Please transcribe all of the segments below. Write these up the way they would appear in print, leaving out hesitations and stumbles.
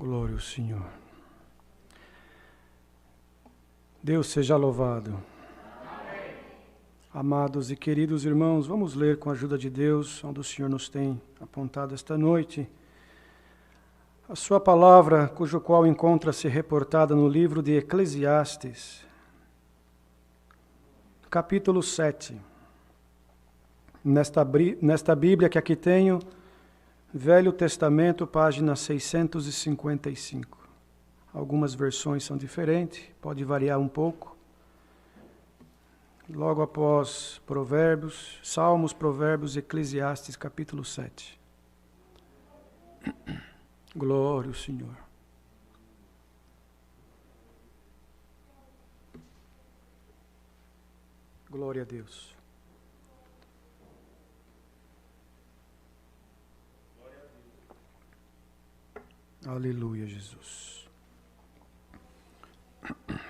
Glória ao Senhor. Deus seja louvado. Amém. Amados e queridos irmãos, vamos ler com a ajuda de Deus, onde o Senhor nos tem apontado esta noite, a sua palavra, cujo qual encontra-se reportada no livro de Eclesiastes, capítulo 7. Nesta Bíblia que aqui tenho, Velho Testamento, página 655. Algumas versões são diferentes, pode variar um pouco. Logo após Provérbios, Salmos, Provérbios, Eclesiastes, capítulo 7. Glória ao Senhor. Glória a Deus. Aleluia, Jesus.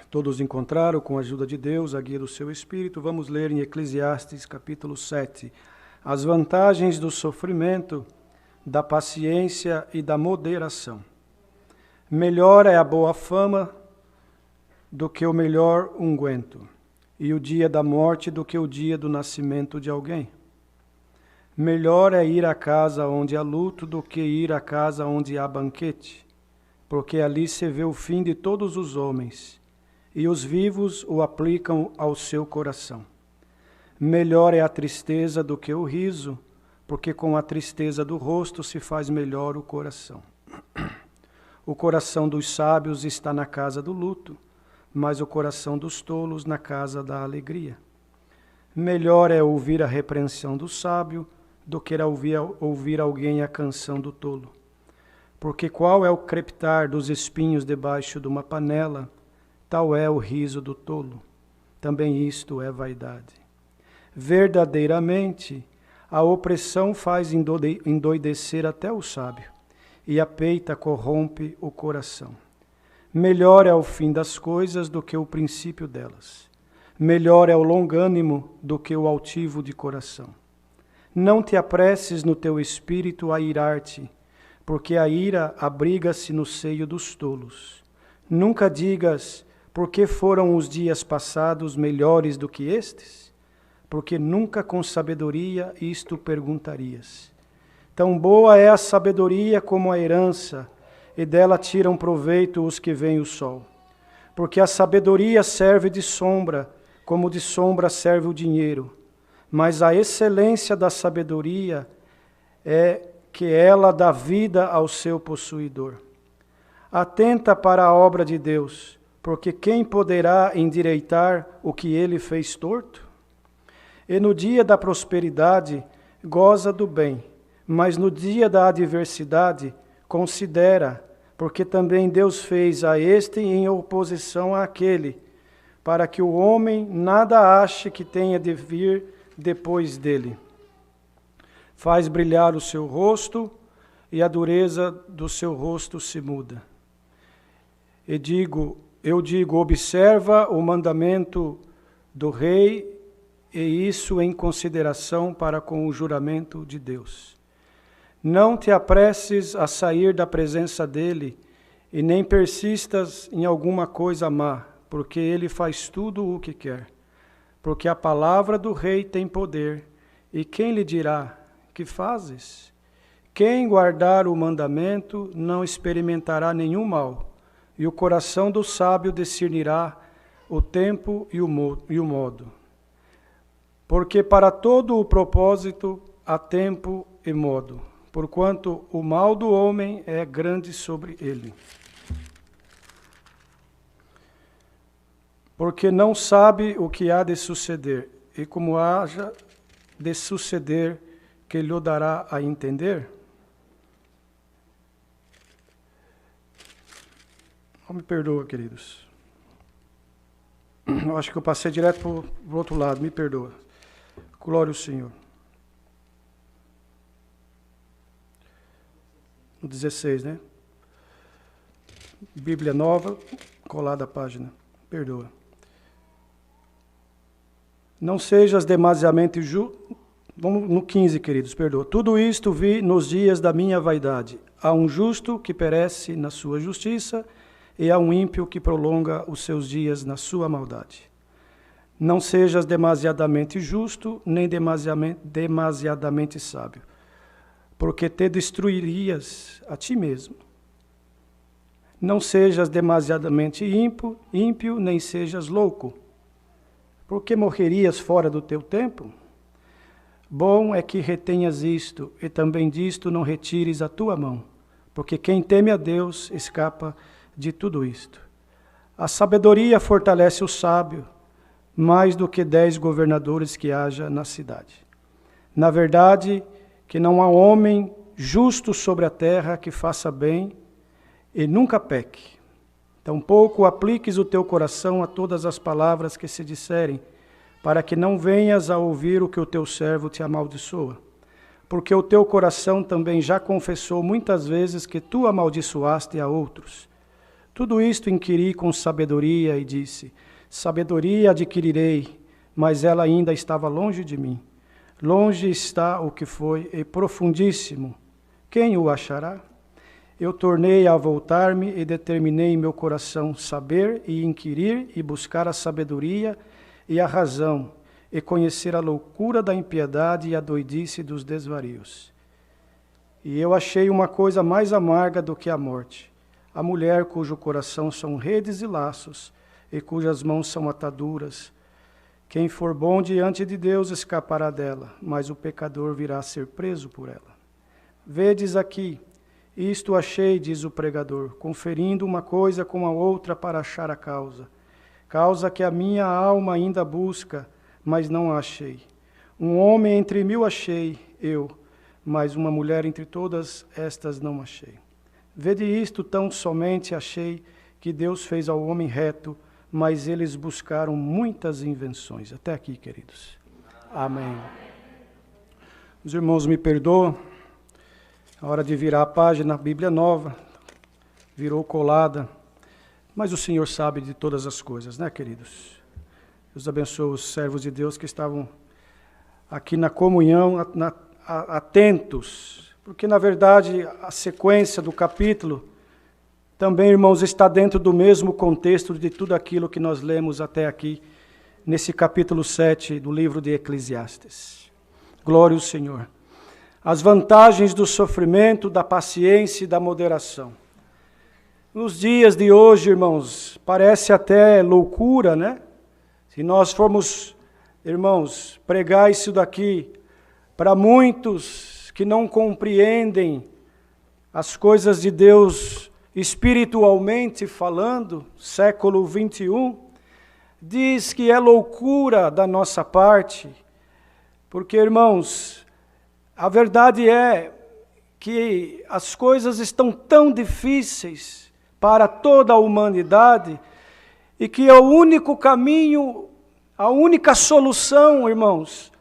Todos encontraram, com a ajuda de Deus, a guia do seu Espírito. Vamos ler em Eclesiastes, capítulo 7, as vantagens do sofrimento, da paciência e da moderação. Melhor é a boa fama do que o melhor unguento, e o dia da morte do que o dia do nascimento de alguém. Melhor é ir à casa onde há luto do que ir à casa onde há banquete, porque ali se vê o fim de todos os homens, e os vivos o aplicam ao seu coração. Melhor é a tristeza do que o riso, porque com a tristeza do rosto se faz melhor o coração. O coração dos sábios está na casa do luto, mas o coração dos tolos na casa da alegria. Melhor é ouvir a repreensão do sábio do que ouvir alguém a canção do tolo. Porque qual é o crepitar dos espinhos debaixo de uma panela, tal é o riso do tolo. Também isto é vaidade. Verdadeiramente, a opressão faz endoidecer até o sábio, e a peita corrompe o coração. Melhor é o fim das coisas do que o princípio delas. Melhor é o longânimo do que o altivo de coração. Não te apresses no teu espírito a irar-te, porque a ira abriga-se no seio dos tolos. Nunca digas, por que foram os dias passados melhores do que estes? Porque nunca com sabedoria isto perguntarias. Tão boa é a sabedoria como a herança, e dela tiram proveito os que veem o sol. Porque a sabedoria serve de sombra, como de sombra serve o dinheiro. Mas a excelência da sabedoria é que ela dá vida ao seu possuidor. Atenta para a obra de Deus, porque quem poderá endireitar o que ele fez torto? E no dia da prosperidade, goza do bem, mas no dia da adversidade, considera, porque também Deus fez a este em oposição àquele, para que o homem nada ache que tenha de vir depois dele. Faz brilhar o seu rosto, e a dureza do seu rosto se muda. Eu digo, observa o mandamento do rei, e isso em consideração para com o juramento de Deus. Não te apresses a sair da presença dele, e nem persistas em alguma coisa má, porque ele faz tudo o que quer. Porque a palavra do rei tem poder, e quem lhe dirá, que fazes? Quem guardar o mandamento não experimentará nenhum mal, e o coração do sábio discernirá o tempo e o modo. Porque para todo o propósito há tempo e modo, porquanto o mal do homem é grande sobre ele. Porque não sabe o que há de suceder, e como haja de suceder, que lhe dará a entender? Me perdoa, queridos. Eu acho que eu passei direto para o outro lado, me perdoa. Glória ao Senhor. No 16, né? Bíblia nova, colada a página. Perdoa. Não sejas demasiadamente Vamos no 15, queridos, perdoa. Tudo isto vi nos dias da minha vaidade. Há um justo que perece na sua justiça, e há um ímpio que prolonga os seus dias na sua maldade. Não sejas demasiadamente justo, nem demasiadamente sábio, porque te destruirias a ti mesmo. Não sejas demasiadamente ímpio, nem sejas louco, porque morrerias fora do teu tempo. Bom é que retenhas isto, e também disto não retires a tua mão, porque quem teme a Deus escapa de tudo isto. A sabedoria fortalece o sábio, mais do que 10 governadores que haja na cidade. Na verdade, que não há homem justo sobre a terra que faça bem e nunca peque. Tampouco apliques o teu coração a todas as palavras que se disserem, para que não venhas a ouvir o que o teu servo te amaldiçoa. Porque o teu coração também já confessou muitas vezes que tu amaldiçoaste a outros. Tudo isto inquiri com sabedoria e disse: sabedoria adquirirei, mas ela ainda estava longe de mim. Longe está o que foi e profundíssimo. Quem o achará? Eu tornei a voltar-me e determinei em meu coração saber e inquirir e buscar a sabedoria e a razão, e conhecer a loucura da impiedade e a doidice dos desvarios. E eu achei uma coisa mais amarga do que a morte, a mulher cujo coração são redes e laços, e cujas mãos são ataduras. Quem for bom diante de Deus escapará dela, mas o pecador virá a ser preso por ela. Vedes aqui, isto achei, diz o pregador, conferindo uma coisa com a outra para achar a causa que a minha alma ainda busca, mas não a achei. Um homem entre 1000 achei, eu, mas uma mulher entre todas estas não achei. Vede isto, tão somente achei que Deus fez ao homem reto, mas eles buscaram muitas invenções. Até aqui, queridos. Amém. Os irmãos me perdoam, a hora de virar a página, a Bíblia nova, virou colada, mas o Senhor sabe de todas as coisas, né, queridos? Deus abençoe os servos de Deus que estavam aqui na comunhão, atentos, porque, na verdade, a sequência do capítulo também, irmãos, está dentro do mesmo contexto de tudo aquilo que nós lemos até aqui, nesse capítulo 7 do livro de Eclesiastes. Glória ao Senhor. As vantagens do sofrimento, da paciência e da moderação. Nos dias de hoje, irmãos, parece até loucura, né? Se nós formos, irmãos, pregar isso daqui para muitos que não compreendem as coisas de Deus espiritualmente falando, século 21, diz que é loucura da nossa parte, porque, irmãos, a verdade é que as coisas estão tão difíceis para toda a humanidade, e que o único caminho, a única solução, irmãos,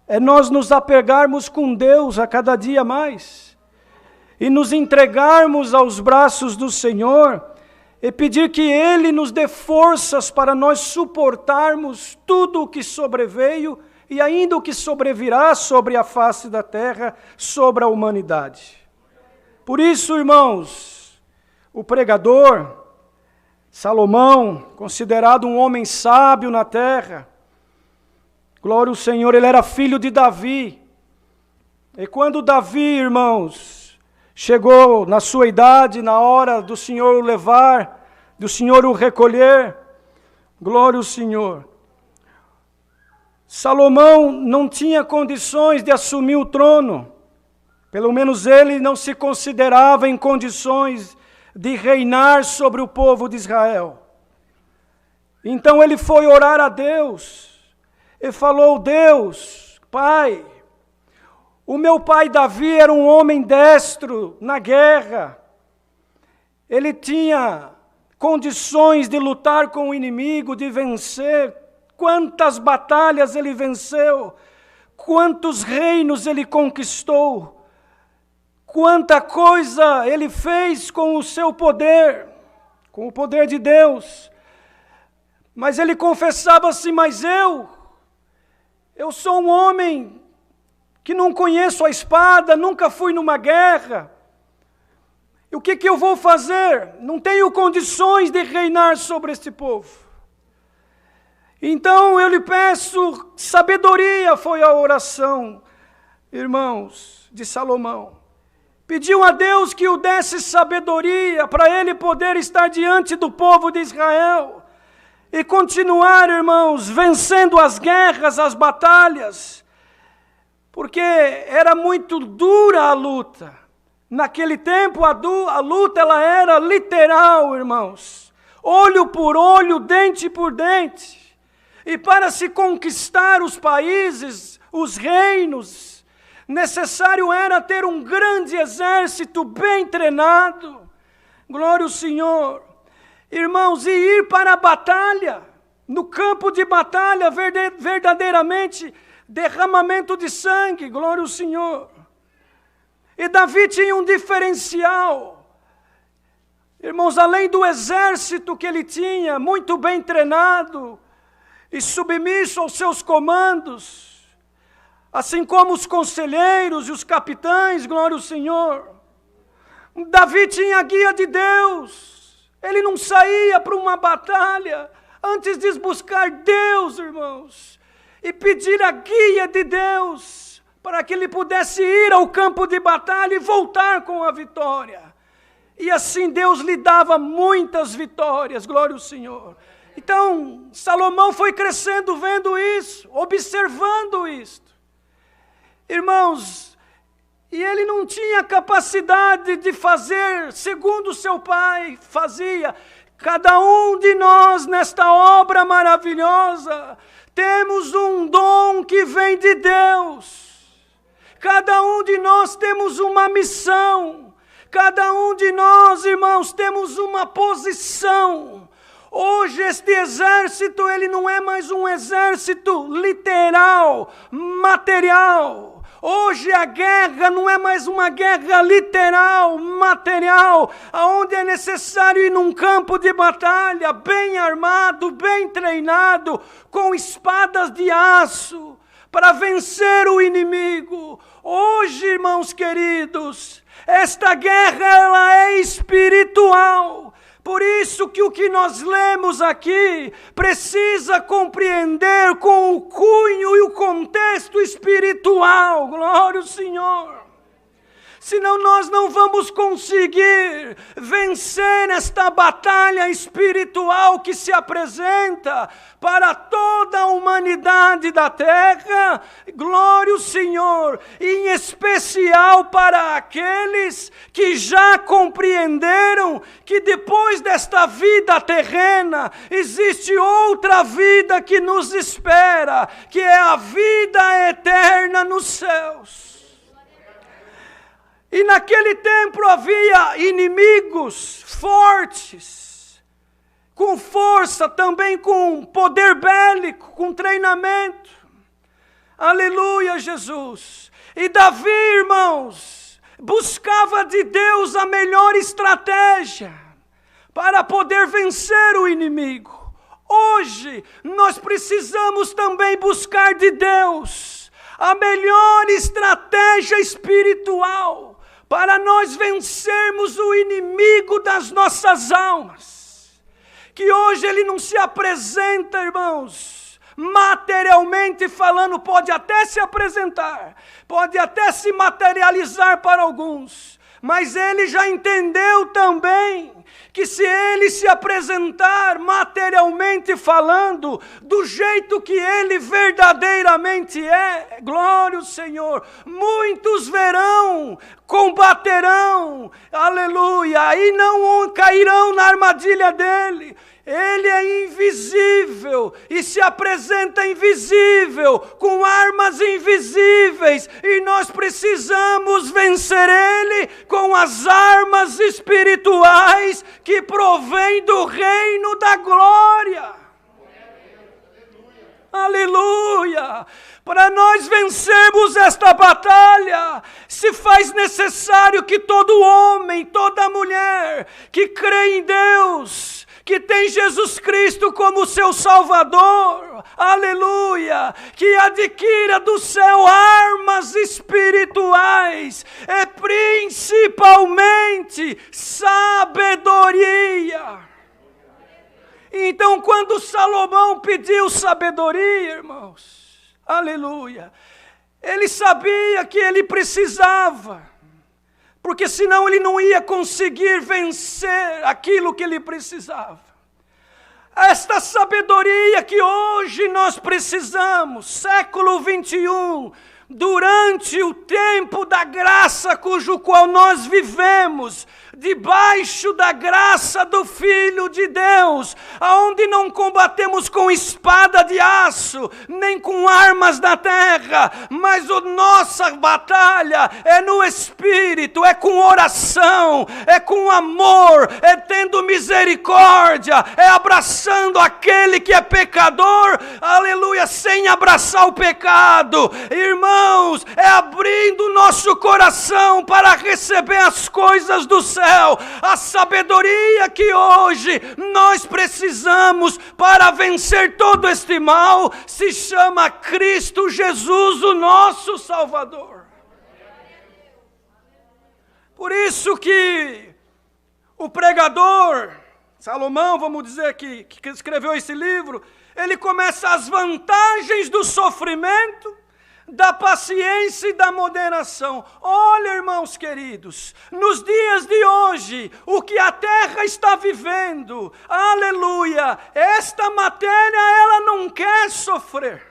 é nós nos apegarmos com Deus a cada dia mais, e nos entregarmos aos braços do Senhor, e pedir que Ele nos dê forças para nós suportarmos tudo o que sobreveio, e ainda o que sobrevirá sobre a face da terra, sobre a humanidade. Por isso, irmãos, o pregador, Salomão, considerado um homem sábio na terra, glória ao Senhor, ele era filho de Davi. E quando Davi, irmãos, chegou na sua idade, na hora do Senhor o levar, do Senhor o recolher, glória ao Senhor, Salomão não tinha condições de assumir o trono, pelo menos ele não se considerava em condições de reinar sobre o povo de Israel. Então ele foi orar a Deus e falou: Deus, Pai, o meu pai Davi era um homem destro na guerra, ele tinha condições de lutar com o inimigo, de vencer. Quantas batalhas ele venceu, quantos reinos ele conquistou, quanta coisa ele fez com o seu poder, com o poder de Deus. Mas ele confessava assim: mas eu sou um homem que não conheço a espada, nunca fui numa guerra. E o que eu vou fazer? Não tenho condições de reinar sobre este povo. Então eu lhe peço sabedoria, foi a oração, irmãos, de Salomão. Pediu a Deus que o desse sabedoria para ele poder estar diante do povo de Israel e continuar, irmãos, vencendo as guerras, as batalhas, porque era muito dura a luta. Naquele tempo a luta ela era literal, irmãos, olho por olho, dente por dente. E para se conquistar os países, os reinos, necessário era ter um grande exército bem treinado. Glória ao Senhor. Irmãos, e ir para a batalha, no campo de batalha, verdadeiramente, derramamento de sangue, glória ao Senhor. E Davi tinha um diferencial. Irmãos, além do exército que ele tinha, muito bem treinado, e submisso aos seus comandos, assim como os conselheiros e os capitães, glória ao Senhor. Davi tinha a guia de Deus, ele não saía para uma batalha antes de buscar Deus, irmãos, e pedir a guia de Deus, para que ele pudesse ir ao campo de batalha e voltar com a vitória. E assim Deus lhe dava muitas vitórias, glória ao Senhor. Então, Salomão foi crescendo vendo isso, observando isto. Irmãos, e ele não tinha capacidade de fazer segundo seu pai fazia. Cada um de nós nesta obra maravilhosa, temos um dom que vem de Deus. Cada um de nós temos uma missão. Cada um de nós, irmãos, temos uma posição. Hoje este exército, ele não é mais um exército literal, material. Hoje a guerra não é mais uma guerra literal, material, onde é necessário ir num campo de batalha, bem armado, bem treinado, com espadas de aço, para vencer o inimigo. Hoje, irmãos queridos, esta guerra ela é espiritual. Por isso que o que nós lemos aqui precisa compreender com o cunho e o contexto espiritual. Glória ao Senhor. Senão nós não vamos conseguir vencer esta batalha espiritual que se apresenta para toda a humanidade da terra. Glória ao Senhor, em especial para aqueles que já compreenderam que depois desta vida terrena existe outra vida que nos espera, que é a vida eterna nos céus. E naquele tempo havia inimigos fortes, com força, também com poder bélico, com treinamento. Aleluia, Jesus. E Davi, irmãos, buscava de Deus a melhor estratégia para poder vencer o inimigo. Hoje, nós precisamos também buscar de Deus a melhor estratégia espiritual para nós vencermos o inimigo das nossas almas. Que hoje ele não se apresenta, irmãos, materialmente falando, pode até se apresentar, pode até se materializar para alguns, mas ele já entendeu também que se ele se apresentar materialmente falando, do jeito que ele verdadeiramente é, glória ao Senhor, muitos verão, combaterão, aleluia, e não cairão na armadilha dele. Ele é invisível e se apresenta invisível, com armas invisíveis, e nós precisamos vencer ele com as armas espirituais que provém do reino da glória. Aleluia! Para nós vencermos esta batalha, se faz necessário que todo homem, toda mulher que crê em Deus, que tem Jesus Cristo como seu Salvador, aleluia, que adquira do céu armas espirituais, e principalmente sabedoria. Então, quando Salomão pediu sabedoria, irmãos, aleluia, ele sabia que ele precisava, porque senão ele não ia conseguir vencer aquilo que ele precisava. Esta sabedoria que hoje nós precisamos, século 21, durante o tempo da graça cujo qual nós vivemos, debaixo da graça do Filho de Deus, aonde não combatemos com espada de aço, nem com armas da terra, mas a nossa batalha é no Espírito, é com oração, é com amor, é tendo misericórdia, é abraçando aquele que é pecador, aleluia, sem abraçar o pecado, irmãos, é abrindo o nosso coração para receber as coisas do céu. A sabedoria que hoje nós precisamos para vencer todo este mal se chama Cristo Jesus, o nosso Salvador. Por isso que o pregador, Salomão, vamos dizer que escreveu esse livro, ele começa as vantagens do sofrimento, da paciência e da moderação. Olha, irmãos queridos, nos dias de hoje, o que a terra está vivendo, aleluia, esta matéria ela não quer sofrer.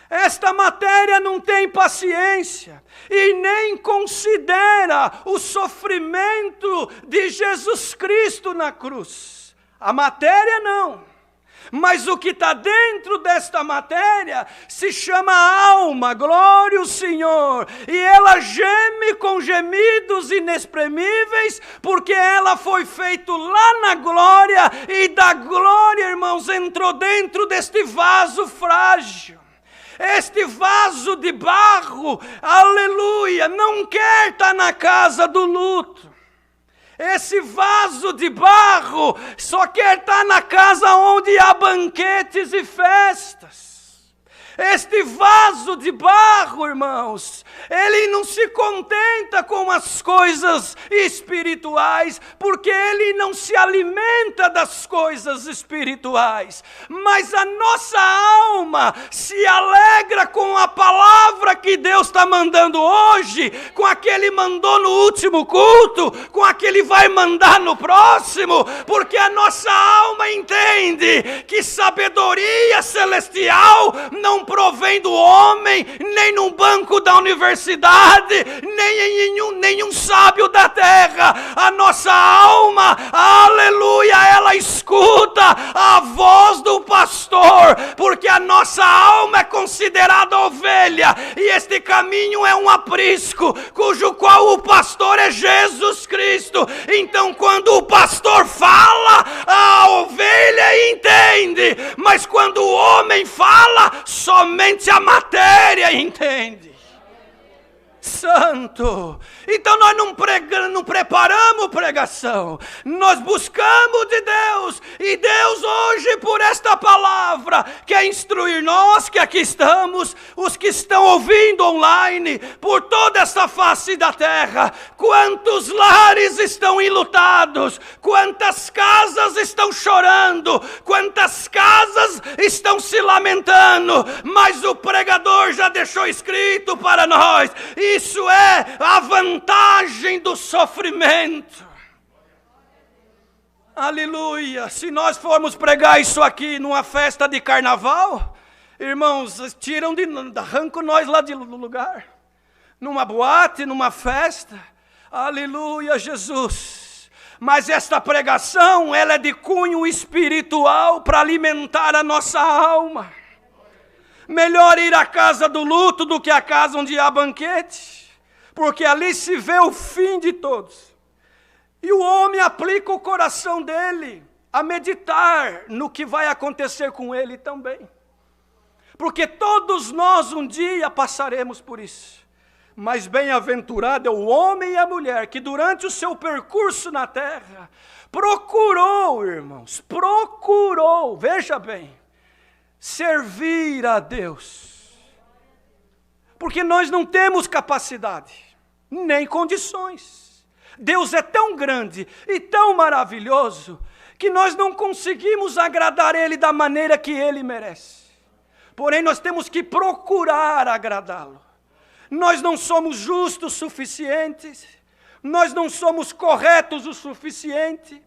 Esta matéria não tem paciência e nem considera o sofrimento de Jesus Cristo na cruz. A matéria não. Mas o que está dentro desta matéria se chama alma, glória ao Senhor. E ela geme com gemidos inexprimíveis, porque ela foi feita lá na glória, e da glória, irmãos, entrou dentro deste vaso frágil. Este vaso de barro, aleluia, não quer estar na casa do luto. Esse vaso de barro só quer estar na casa onde há banquetes e festas. Este vaso de barro, irmãos, ele não se contenta com as coisas espirituais, porque ele não se alimenta das coisas espirituais. Mas a nossa alma se alegra com a palavra que Deus está mandando hoje, com a que Ele mandou no último culto, com a que Ele vai mandar no próximo, porque a nossa alma entende que sabedoria celestial não provém do homem, nem num banco da universidade, nem em nenhum sábio da terra. A nossa alma, aleluia, ela escuta a voz do pastor, porque a nossa alma é considerada ovelha, e este caminho é um aprisco, cujo qual o pastor é Jesus Cristo. Então, quando o pastor fala, a ovelha entende, mas quando o homem fala, somente a matéria entende. Santo. Então nós não preparamos pregação, nós buscamos de Deus, e Deus hoje por esta palavra quer instruir nós que aqui estamos, os que estão ouvindo online, por toda esta face da terra. Quantos lares estão enlutados, quantas casas estão chorando, quantas casas estão se lamentando, mas o pregador já deixou escrito para nós, isso é a vantagem do sofrimento. Aleluia. Se nós formos pregar isso aqui numa festa de carnaval, irmãos, arrancam nós lá do lugar. Numa boate, numa festa. Aleluia, Jesus. Mas esta pregação, ela é de cunho espiritual para alimentar a nossa alma. Melhor ir à casa do luto do que à casa onde há banquete, porque ali se vê o fim de todos. E o homem aplica o coração dele a meditar no que vai acontecer com ele também. Porque todos nós um dia passaremos por isso. Mas bem-aventurado é o homem e a mulher que durante o seu percurso na terra procurou, irmãos, veja bem, servir a Deus. Porque nós não temos capacidade, nem condições. Deus é tão grande e tão maravilhoso que nós não conseguimos agradar Ele da maneira que Ele merece. Porém, nós temos que procurar agradá-lo. Nós não somos justos o suficiente, nós não somos corretos o suficiente,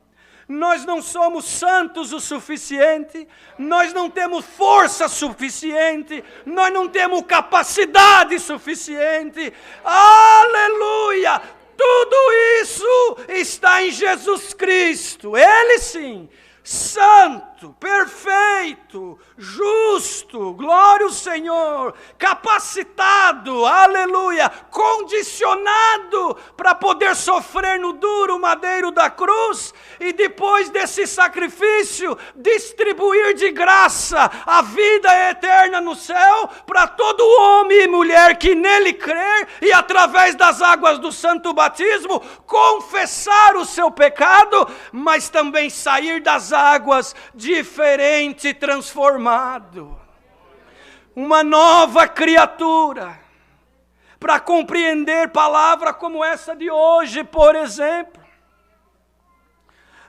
nós não somos santos o suficiente, nós não temos força suficiente, nós não temos capacidade suficiente. Aleluia! Tudo isso está em Jesus Cristo. Ele sim, santo, perfeito, justo, glória ao Senhor, capacitado, aleluia, condicionado para poder sofrer no duro madeiro da cruz e depois desse sacrifício distribuir de graça a vida eterna no céu para todo homem e mulher que nele crer e através das águas do santo batismo confessar o seu pecado, mas também sair das águas diferente, transformado, uma nova criatura, para compreender palavra como essa de hoje, por exemplo.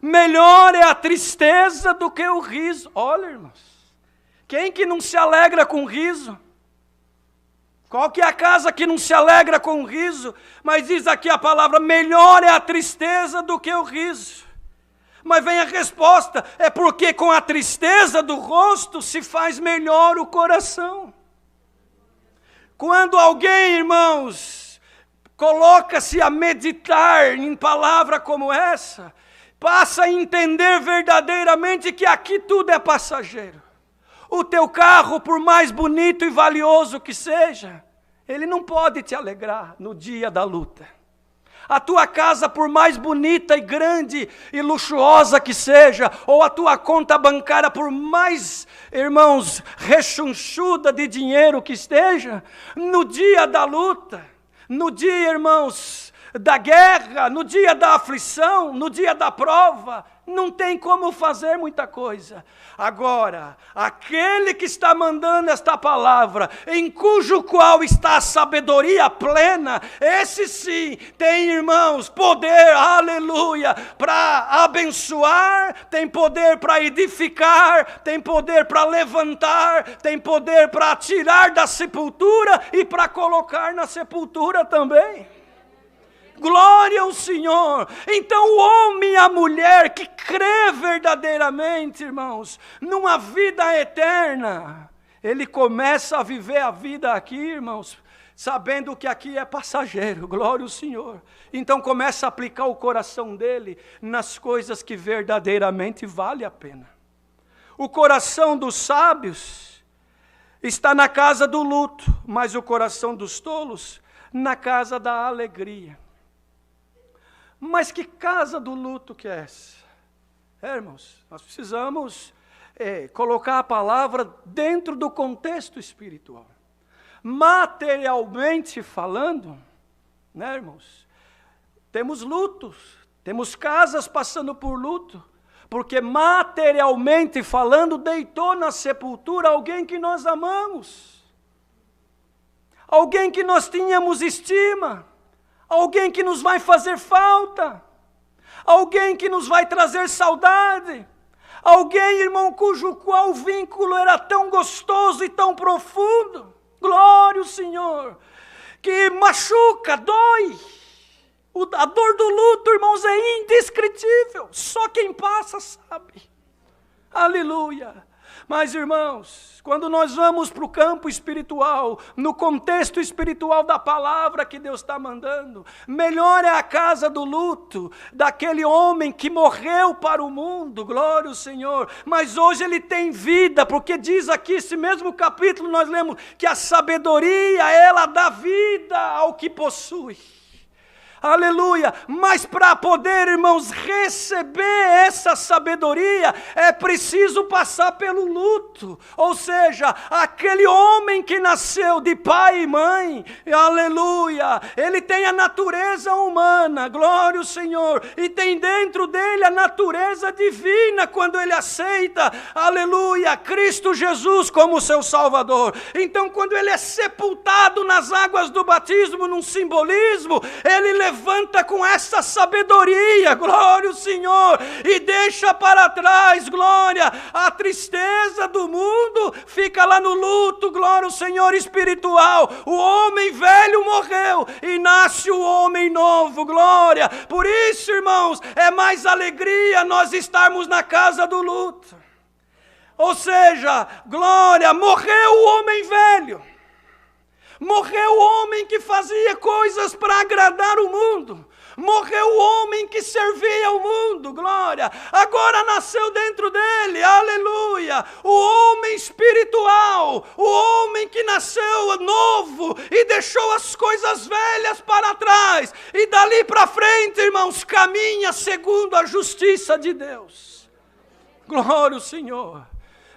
Melhor é a tristeza do que o riso. Olha, irmãos, quem que não se alegra com riso? Qual que é a casa que não se alegra com riso? Mas diz aqui a palavra, melhor é a tristeza do que o riso. Mas vem a resposta, é porque com a tristeza do rosto se faz melhor o coração. Quando alguém, irmãos, coloca-se a meditar em palavra como essa, passa a entender verdadeiramente que aqui tudo é passageiro. O teu carro, por mais bonito e valioso que seja, ele não pode te alegrar no dia da luta. A tua casa, por mais bonita e grande e luxuosa que seja, ou a tua conta bancária, por mais, irmãos, rechonchuda de dinheiro que esteja, no dia da luta, no dia, irmãos, da guerra, no dia da aflição, no dia da prova, não tem como fazer muita coisa. Agora, aquele que está mandando esta palavra, em cujo qual está a sabedoria plena, esse sim tem, irmãos, poder, aleluia, para abençoar, tem poder para edificar, tem poder para levantar, tem poder para tirar da sepultura e para colocar na sepultura também. Glória ao Senhor. Então o homem e a mulher que crê verdadeiramente, irmãos, numa vida eterna, ele começa a viver a vida aqui, irmãos, sabendo que aqui é passageiro. Glória ao Senhor. Então começa a aplicar o coração dele nas coisas que verdadeiramente vale a pena. O coração dos sábios está na casa do luto, mas o coração dos tolos na casa da alegria. Mas que casa do luto que é essa? Irmãos, nós precisamos colocar a palavra dentro do contexto espiritual. Materialmente falando, né, irmãos? Temos lutos, temos casas passando por luto, porque materialmente falando, deitou na sepultura alguém que nós amamos, alguém que nós tínhamos estima, alguém que nos vai fazer falta, alguém que nos vai trazer saudade, alguém, irmão, cujo qual o vínculo era tão gostoso e tão profundo, glória ao Senhor, que machuca, dói. A dor do luto, irmãos, é indescritível, só quem passa sabe, aleluia. Mas, irmãos, quando nós vamos para o campo espiritual, no contexto espiritual da palavra que Deus está mandando, melhor é a casa do luto, daquele homem que morreu para o mundo, glória ao Senhor, mas hoje ele tem vida, porque diz aqui, esse mesmo capítulo nós lemos, que a sabedoria, ela dá vida ao que possui. aleluia. Mas para poder, irmãos, receber essa sabedoria, é preciso passar pelo luto. Ou seja, aquele homem que nasceu de pai e mãe, aleluia, ele tem a natureza humana, glória ao Senhor, e tem dentro dele a natureza divina quando ele aceita, aleluia, Cristo Jesus como seu Salvador. Então, quando ele é sepultado nas águas do batismo, num simbolismo, ele levanta com essa sabedoria, glória ao Senhor, e deixa para trás, glória, a tristeza do mundo, fica lá no luto, glória ao Senhor, espiritual. O homem velho morreu e nasce o homem novo, glória. Por isso, irmãos, é mais alegria nós estarmos na casa do luto. Ou seja, glória, morreu o homem velho. Morreu o homem que fazia coisas para agradar o mundo. Morreu o homem que servia ao mundo, glória. Agora nasceu dentro dele, aleluia, o homem espiritual, o homem que nasceu novo e deixou as coisas velhas para trás. E dali para frente, irmãos, caminha segundo a justiça de Deus. Glória ao Senhor.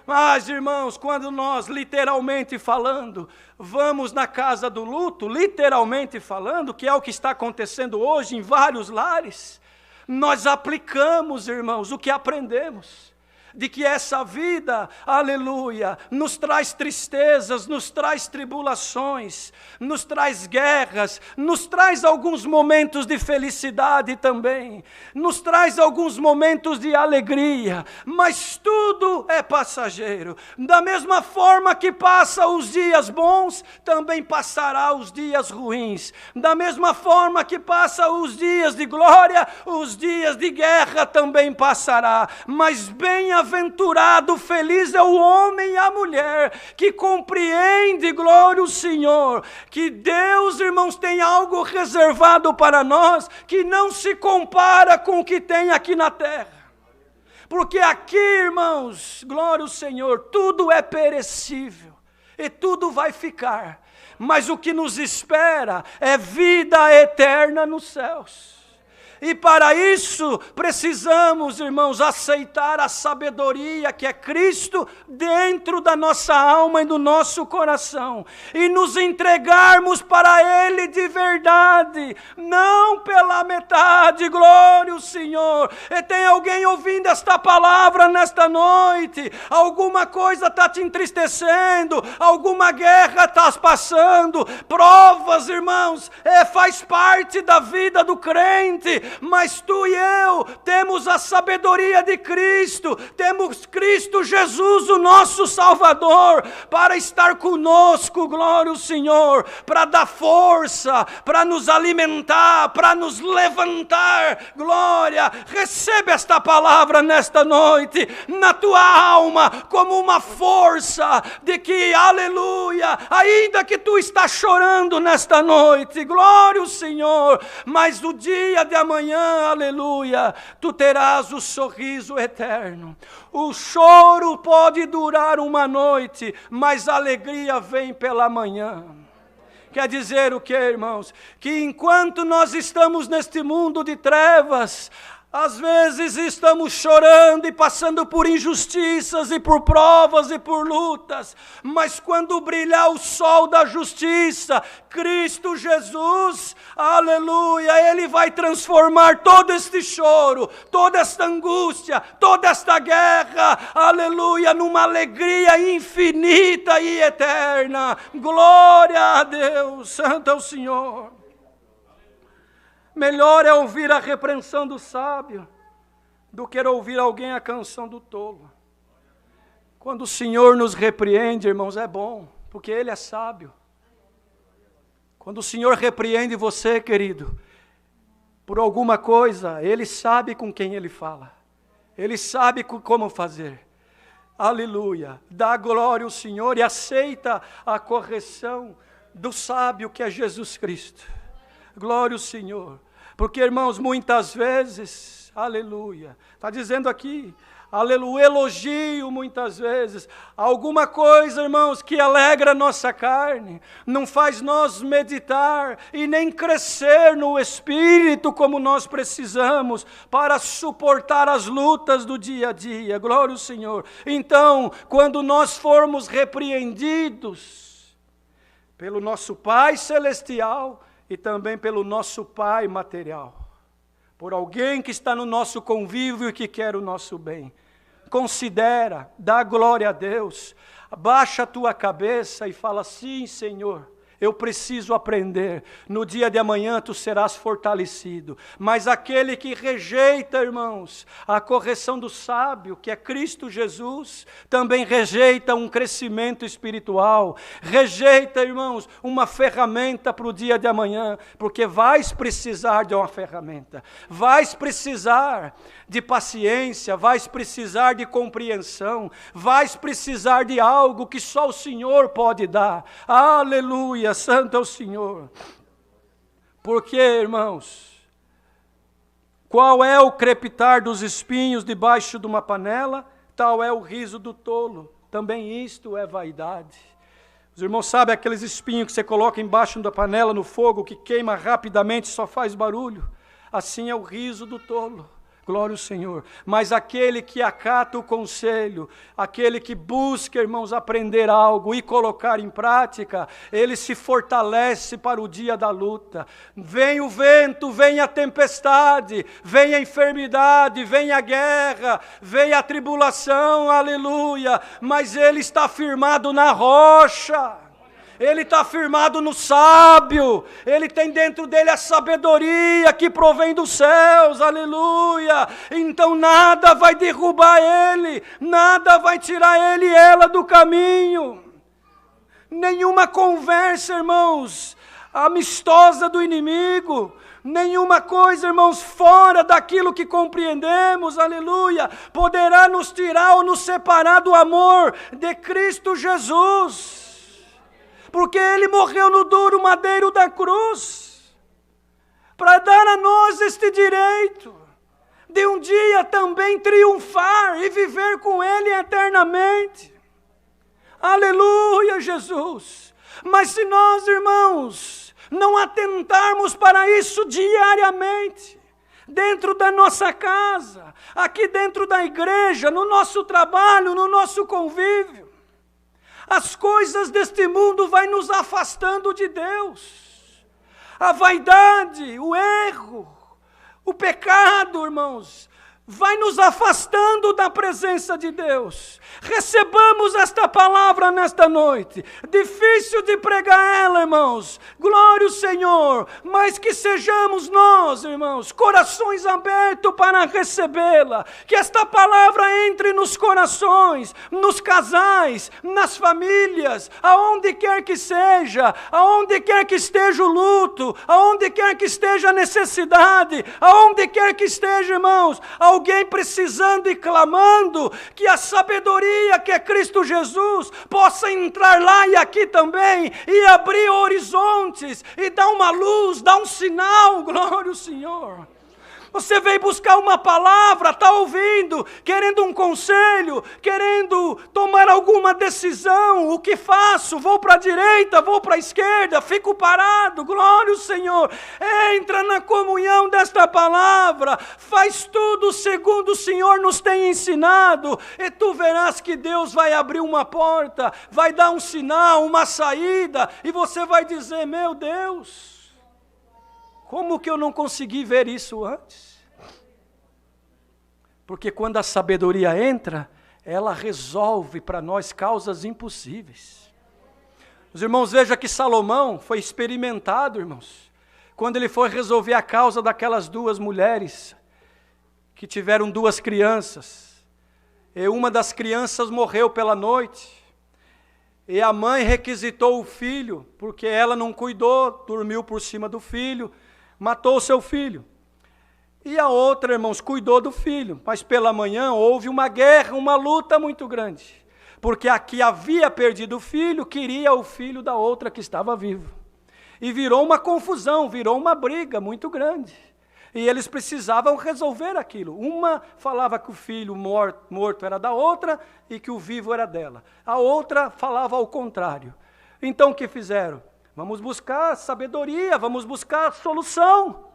Mas, irmãos, quando nós, literalmente falando, vamos na casa do luto, literalmente falando, que é o que está acontecendo hoje em vários lares, nós aplicamos, irmãos, o que aprendemos. De que essa vida, aleluia, nos traz tristezas, nos traz tribulações, nos traz guerras, nos traz alguns momentos de felicidade também, nos traz alguns momentos de alegria, mas tudo é passageiro. Da mesma forma que passa os dias bons, também passará os dias ruins. Da mesma forma que passa os dias de glória, os dias de guerra também passará. Mas bem-aventurado, feliz é o homem e a mulher que compreende, glória ao Senhor, que Deus, irmãos, tem algo reservado para nós que não se compara com o que tem aqui na terra. Porque aqui, irmãos, glória ao Senhor, tudo é perecível e tudo vai ficar. Mas o que nos espera é vida eterna nos céus. E para isso precisamos, irmãos, aceitar a sabedoria que é Cristo dentro da nossa alma e do nosso coração. E nos entregarmos para Ele de verdade, não pela metade, glória ao Senhor. E tem alguém ouvindo esta palavra nesta noite? Alguma coisa está te entristecendo, alguma guerra está passando, provas, irmãos, faz parte da vida do crente. Mas tu e eu temos a sabedoria de Cristo, temos Cristo Jesus, o nosso Salvador, para estar conosco, glória ao Senhor, para dar força, para nos alimentar, para nos levantar, glória. Recebe esta palavra nesta noite, na tua alma, como uma força de que, aleluia, ainda que tu estás chorando nesta noite, glória ao Senhor, mas o dia de amanhã, aleluia, tu terás o sorriso eterno. O choro pode durar uma noite, mas a alegria vem pela manhã. Quer dizer o que, irmãos? Que enquanto nós estamos neste mundo de trevas, às vezes estamos chorando e passando por injustiças e por provas e por lutas, mas quando brilhar o sol da justiça, Cristo Jesus, aleluia, Ele vai transformar todo este choro, toda esta angústia, toda esta guerra, aleluia, numa alegria infinita e eterna. Glória a Deus, santo é o Senhor. Melhor é ouvir a repreensão do sábio do que ouvir alguém a canção do tolo. Quando o Senhor nos repreende, irmãos, é bom, porque Ele é sábio. Quando o Senhor repreende você, querido, por alguma coisa, Ele sabe com quem Ele fala. Ele sabe como fazer. Aleluia. Dá glória ao Senhor e aceita a correção do sábio que é Jesus Cristo. Glória ao Senhor. Porque, irmãos, muitas vezes, aleluia, está dizendo aqui, aleluia, elogio muitas vezes, alguma coisa, irmãos, que alegra a nossa carne, não faz nós meditar e nem crescer no Espírito como nós precisamos para suportar as lutas do dia a dia, glória ao Senhor. Então, quando nós formos repreendidos pelo nosso Pai Celestial e também pelo nosso Pai material, por alguém que está no nosso convívio e que quer o nosso bem, considera, dá glória a Deus, abaixa a tua cabeça e fala: sim, Senhor, eu preciso aprender, no dia de amanhã tu serás fortalecido. Mas aquele que rejeita, irmãos, a correção do sábio, que é Cristo Jesus, também rejeita um crescimento espiritual, rejeita, irmãos, uma ferramenta para o dia de amanhã, porque vais precisar de uma ferramenta, vais precisar de paciência, vais precisar de compreensão, vais precisar de algo que só o Senhor pode dar. Aleluia, santo é o Senhor. Porque, irmãos, qual é o crepitar dos espinhos debaixo de uma panela? Tal é o riso do tolo. Também isto é vaidade. Os irmãos sabem aqueles espinhos que você coloca embaixo da panela no fogo, que queima rapidamente e só faz barulho? Assim é o riso do tolo. Glória ao Senhor. Mas aquele que acata o conselho, aquele que busca, irmãos, aprender algo e colocar em prática, ele se fortalece para o dia da luta. Vem o vento, vem a tempestade, vem a enfermidade, vem a guerra, vem a tribulação, aleluia. Mas ele está firmado na rocha. Ele está firmado no sábio, ele tem dentro dele a sabedoria que provém dos céus, aleluia. Então nada vai derrubar ele, nada vai tirar ele e ela do caminho. Nenhuma conversa, irmãos, amistosa do inimigo, nenhuma coisa, irmãos, fora daquilo que compreendemos, aleluia, poderá nos tirar ou nos separar do amor de Cristo Jesus. Porque ele morreu no duro madeiro da cruz, para dar a nós este direito, de um dia também triunfar e viver com ele eternamente. Aleluia, Jesus! Mas se nós, irmãos, não atentarmos para isso diariamente, dentro da nossa casa, aqui dentro da igreja, no nosso trabalho, no nosso convívio, as coisas deste mundo vai nos afastando de Deus. A vaidade, o erro, o pecado, irmãos, vai nos afastando da presença de Deus. Recebamos esta palavra nesta noite. Difícil de pregar ela, irmãos. Glória ao Senhor. Mas que sejamos nós, irmãos, corações abertos para recebê-la. Que esta palavra entre nos corações, nos casais, nas famílias, aonde quer que seja, aonde quer que esteja o luto, aonde quer que esteja a necessidade, aonde quer que esteja, irmãos, alguém precisando e clamando, que a sabedoria que é Cristo Jesus possa entrar lá e aqui também, e abrir horizontes, e dar uma luz, dar um sinal, glória ao Senhor. Você veio buscar uma palavra, está ouvindo, querendo um conselho, querendo tomar alguma decisão. O que faço? Vou para a direita, vou para a esquerda, fico parado, glória ao Senhor. Entra na comunhão desta palavra, faz tudo segundo o Senhor nos tem ensinado, e tu verás que Deus vai abrir uma porta, vai dar um sinal, uma saída, e você vai dizer: meu Deus, como que eu não consegui ver isso antes? Porque quando a sabedoria entra, ela resolve para nós causas impossíveis. Os irmãos, vejam que Salomão foi experimentado, irmãos, quando ele foi resolver a causa daquelas duas mulheres que tiveram duas crianças. E uma das crianças morreu pela noite. E a mãe requisitou o filho, porque ela não cuidou, dormiu por cima do filho, matou o seu filho. E a outra, irmãos, cuidou do filho. Mas pela manhã houve uma guerra, uma luta muito grande. Porque a que havia perdido o filho, queria o filho da outra que estava vivo. E virou uma confusão, virou uma briga muito grande. E eles precisavam resolver aquilo. Uma falava que o filho morto era da outra e que o vivo era dela. A outra falava ao contrário. Então o que fizeram? Vamos buscar sabedoria, vamos buscar solução.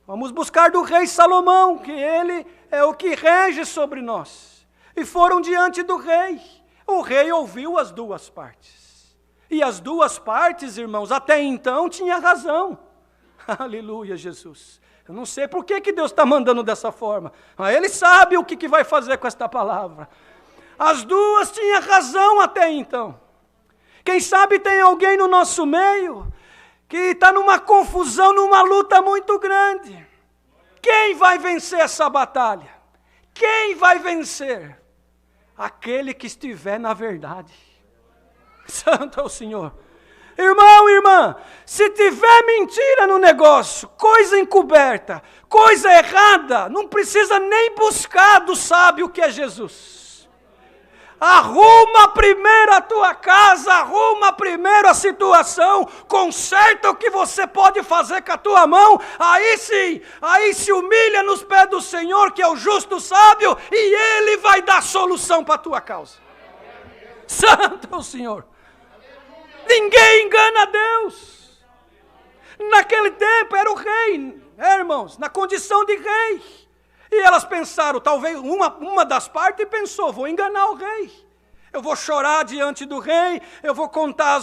Vamos buscar do rei Salomão, que ele é o que rege sobre nós. E foram diante do rei. O rei ouviu as duas partes. E as duas partes, irmãos, até então tinha razão. Aleluia, Jesus. Eu não sei por que Deus está mandando dessa forma. Mas Ele sabe o que vai fazer com esta palavra. As duas tinham razão até então. Quem sabe tem alguém no nosso meio que está numa confusão, numa luta muito grande. Quem vai vencer essa batalha? Quem vai vencer? Aquele que estiver na verdade. Santo é o Senhor. Irmão, irmã, se tiver mentira no negócio, coisa encoberta, coisa errada, não precisa nem buscar do sábio que é Jesus. Arruma primeiro a tua casa, arruma primeiro a situação, conserta o que você pode fazer com a tua mão, aí sim, aí se humilha nos pés do Senhor, que é o justo sábio, e Ele vai dar solução para a tua causa. Santo é o Senhor. Ninguém engana Deus. Naquele tempo era o rei, irmãos, na condição de rei. E elas pensaram, talvez uma das partes pensou, vou enganar o rei. Eu vou chorar diante do rei, eu vou contar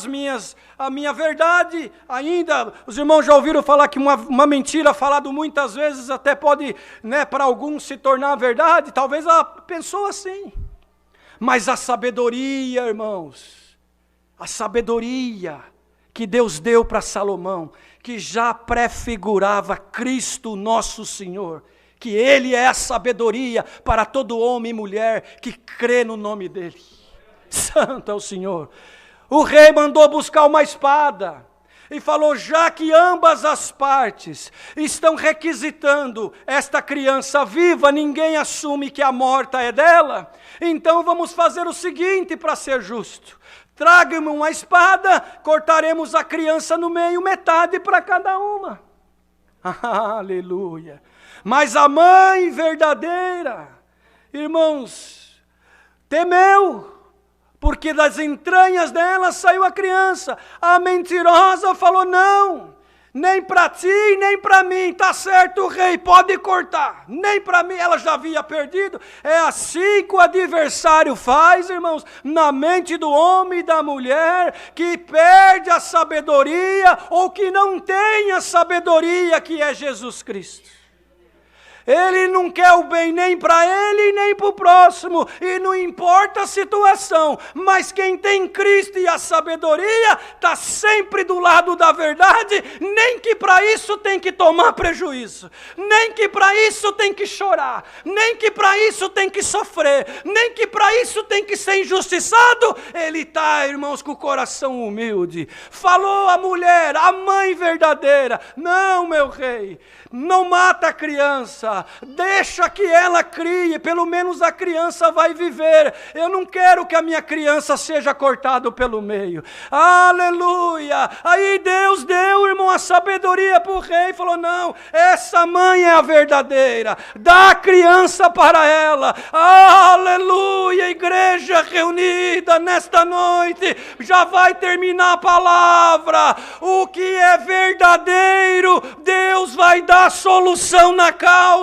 a minha verdade. Ainda, os irmãos já ouviram falar que uma mentira falada muitas vezes até pode, para alguns se tornar verdade. Talvez ela pensou assim. Mas a sabedoria, irmãos, a sabedoria que Deus deu para Salomão, que já prefigurava Cristo nosso Senhor, que Ele é a sabedoria para todo homem e mulher que crê no nome dEle. Santo é o Senhor. O rei mandou buscar uma espada e falou, já que ambas as partes estão requisitando esta criança viva, ninguém assume que a morta é dela, então vamos fazer o seguinte para ser justo. Traga-me uma espada, cortaremos a criança no meio, metade para cada uma. Aleluia. Mas a mãe verdadeira, irmãos, temeu, porque das entranhas dela saiu a criança. A mentirosa falou, não, nem para ti, nem para mim, está certo o rei, pode cortar, nem para mim, ela já havia perdido. É assim que o adversário faz, irmãos, na mente do homem e da mulher, que perde a sabedoria, ou que não tem a sabedoria que é Jesus Cristo. Ele não quer o bem nem para ele, nem para o próximo, e não importa a situação, mas quem tem Cristo e a sabedoria, está sempre do lado da verdade, nem que para isso tem que tomar prejuízo, nem que para isso tem que chorar, nem que para isso tem que sofrer, nem que para isso tem que ser injustiçado. Ele está, irmãos, com o coração humilde. Falou a mulher, a mãe verdadeira, não, meu rei, não mata a criança, deixa que ela crie, pelo menos a criança vai viver. Eu não quero que a minha criança seja cortada pelo meio. Aleluia! Aí Deus deu, irmão, a sabedoria para o rei, falou, não, essa mãe é a verdadeira, dá a criança para ela. Aleluia! Igreja reunida nesta noite, já vai terminar a palavra. O que é verdadeiro, Deus vai dar solução na causa.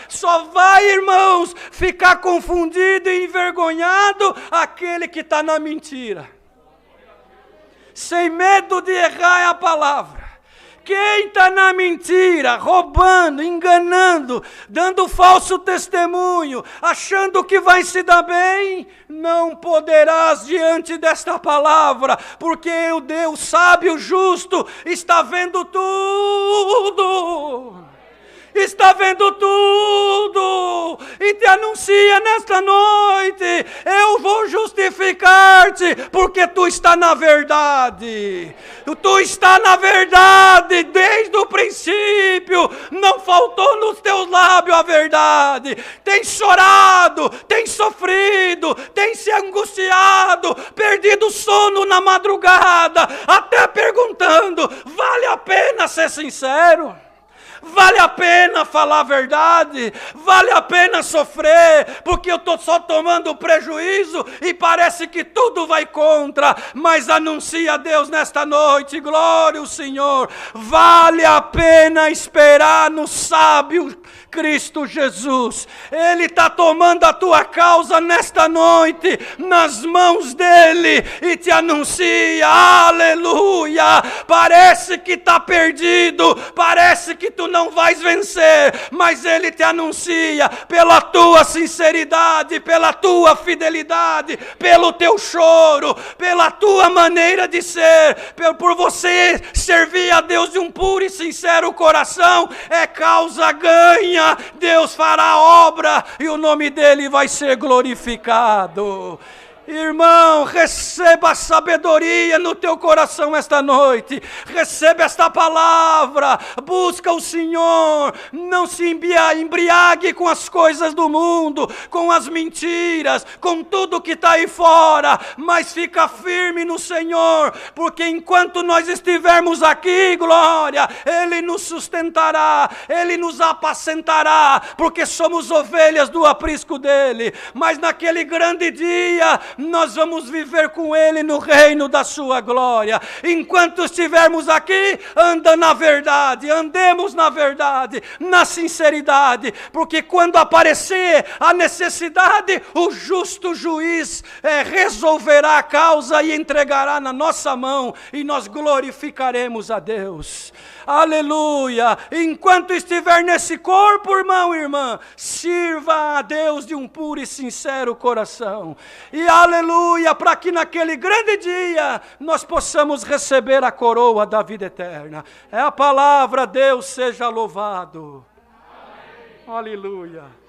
Só vai, irmãos, ficar confundido e envergonhado aquele que está na mentira. Sem medo de errar é a palavra. Quem está na mentira, roubando, enganando, dando falso testemunho, achando que vai se dar bem, não poderás diante desta palavra, porque o Deus sábio, justo, está vendo tudo. Está vendo tudo e te anuncia nesta noite, eu vou justificar-te, porque tu está na verdade, tu está na verdade desde o princípio, não faltou nos teus lábios a verdade. Tem chorado, tem sofrido, tem se angustiado, perdido sono na madrugada, até perguntando, vale a pena ser sincero? Vale a pena falar a verdade, vale a pena sofrer, porque eu estou só tomando prejuízo e parece que tudo vai contra, mas anuncia a Deus nesta noite, glória ao Senhor, vale a pena esperar no sábio Cristo Jesus. Ele está tomando a tua causa nesta noite nas mãos dele e te anuncia, aleluia. Parece que está perdido, parece que tu não vais vencer, mas ele te anuncia pela tua sinceridade, pela tua fidelidade, pelo teu choro, pela tua maneira de ser, por você servir a Deus de um puro e sincero coração, é causa ganha. Deus fará a obra e o nome dele vai ser glorificado. Irmão, receba a sabedoria no teu coração esta noite, receba esta palavra, busca o Senhor, não se embriague com as coisas do mundo, com as mentiras, com tudo que está aí fora, mas fica firme no Senhor, porque enquanto nós estivermos aqui, glória, Ele nos sustentará, Ele nos apacentará, porque somos ovelhas do aprisco dEle, mas naquele grande dia, nós vamos viver com Ele no reino da sua glória. Enquanto estivermos aqui, anda na verdade, andemos na verdade, na sinceridade, porque quando aparecer a necessidade, o justo juiz resolverá a causa e entregará na nossa mão, e nós glorificaremos a Deus. Aleluia! Enquanto estiver nesse corpo, irmão e irmã, sirva a Deus de um puro e sincero coração. E aleluia, para que naquele grande dia nós possamos receber a coroa da vida eterna. É a palavra, Deus seja louvado. Amém. Aleluia.